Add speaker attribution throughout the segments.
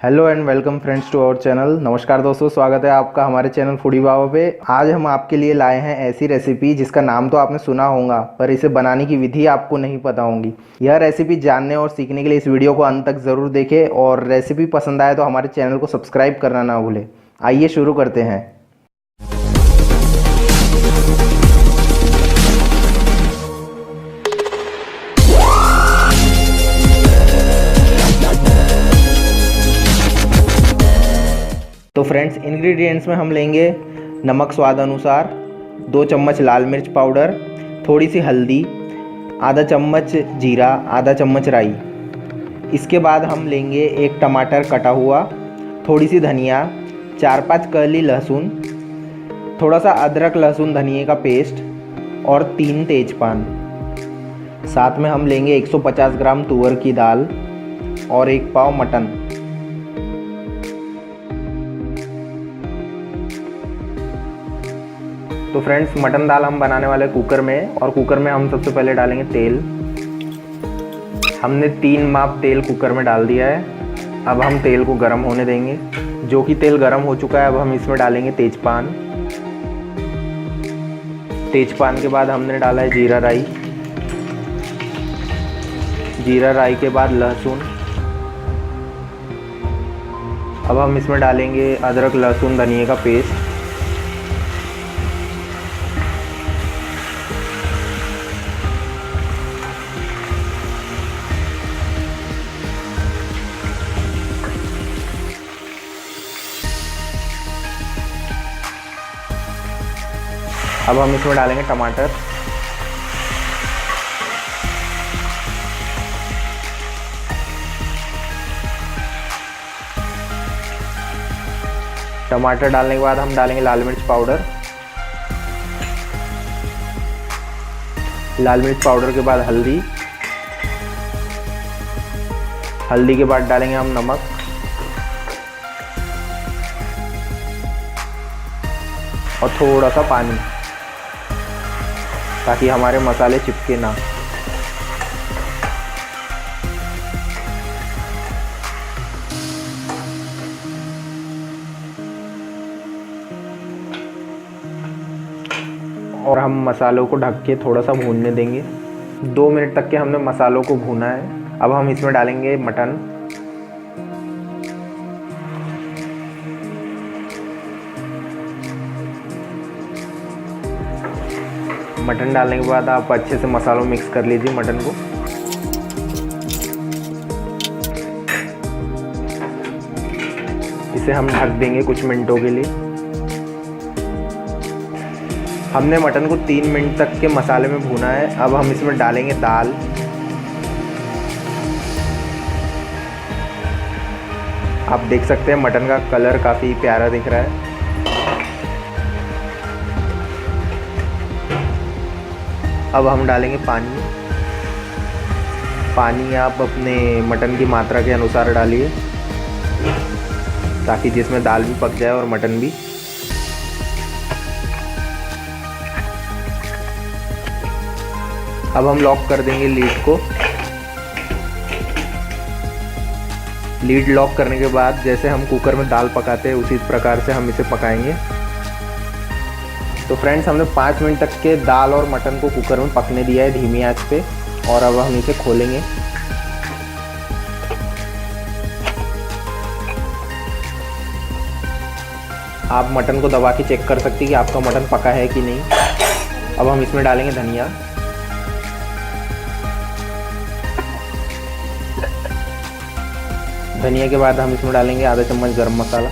Speaker 1: Hello and welcome friends to our channel. नमस्कार दोस्तों, स्वागत है आपका हमारे चैनल फूडी बाबा पे। आज हम आपके लिए लाए हैं ऐसी रेसिपी जिसका नाम तो आपने सुना होगा पर इसे बनाने की विधि आपको नहीं पता होगी। यह रेसिपी जानने और सीखने के लिए इस वीडियो को अंत तक ज़रूर देखें और रेसिपी पसंद आए तो हमारे चैनल को सब्सक्राइब करना ना भूलें। आइए शुरू करते हैं। तो फ्रेंड्स, इंग्रेडिएंट्स में हम लेंगे नमक स्वाद अनुसार, 2 चम्मच लाल मिर्च पाउडर, थोड़ी सी हल्दी, आधा चम्मच जीरा, आधा चम्मच राई। इसके बाद हम लेंगे 1 टमाटर कटा हुआ, थोड़ी सी धनिया, 4-5 कली लहसुन, थोड़ा सा अदरक लहसुन धनिए का पेस्ट और 3 तेजपान। साथ में हम लेंगे 150 ग्राम तुअर की दाल और 1 पाव मटन। तो फ्रेंड्स, मटन दाल हम बनाने वाले कुकर में, और कुकर में हम सबसे पहले डालेंगे तेल। हमने 3 माप तेल कुकर में डाल दिया है। अब हम तेल को गर्म होने देंगे। जो कि तेल गर्म हो चुका है, अब हम इसमें डालेंगे तेजपान। तेजपान के बाद हमने डाला है जीरा राई। जीरा राई के बाद लहसुन। अब हम इसमें डालेंगे अदरक लहसुन धनिए का पेस्ट। अब हम इसमें डालेंगे टमाटर। टमाटर डालने के बाद हम डालेंगे लाल मिर्च पाउडर। लाल मिर्च पाउडर के बाद हल्दी। हल्दी के बाद डालेंगे हम नमक और थोड़ा सा पानी, ताकि हमारे मसाले चिपके ना। और हम मसालों को ढक के थोड़ा सा भूनने देंगे। 2 मिनट तक के हमने मसालों को भूना है। अब हम इसमें डालेंगे मटन। मटन डालने के बाद आप अच्छे से मसालों मिक्स कर लीजिए मटन को। इसे हम ढक देंगे कुछ मिनटों के लिए। हमने मटन को 3 मिनट तक के मसाले में भूना है। अब हम इसमें डालेंगे दाल। आप देख सकते हैं मटन का कलर काफ़ी प्यारा दिख रहा है। अब हम डालेंगे पानी। पानी आप अपने मटन की मात्रा के अनुसार डालिए, ताकि जिसमें दाल भी पक जाए और मटन भी। अब हम लॉक कर देंगे लीड को। लीड लॉक करने के बाद जैसे हम कुकर में दाल पकाते हैं उसी प्रकार से हम इसे पकाएंगे। तो फ्रेंड्स, हमने 5 मिनट तक के दाल और मटन को कुकर में पकने दिया है धीमी आंच पे, और अब हम इसे खोलेंगे। आप मटन को दबा के चेक कर सकते हैं कि आपका मटन पका है कि नहीं। अब हम इसमें डालेंगे धनिया। धनिया के बाद हम इसमें डालेंगे आधा चम्मच गरम मसाला।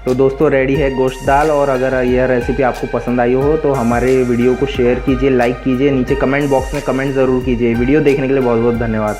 Speaker 1: तो दोस्तों, रेडी है गोश्त दाल। और अगर यह रेसिपी आपको पसंद आई हो तो हमारे वीडियो को शेयर कीजिए, लाइक कीजिए, नीचे कमेंट बॉक्स में कमेंट ज़रूर कीजिए। वीडियो देखने के लिए बहुत बहुत धन्यवाद।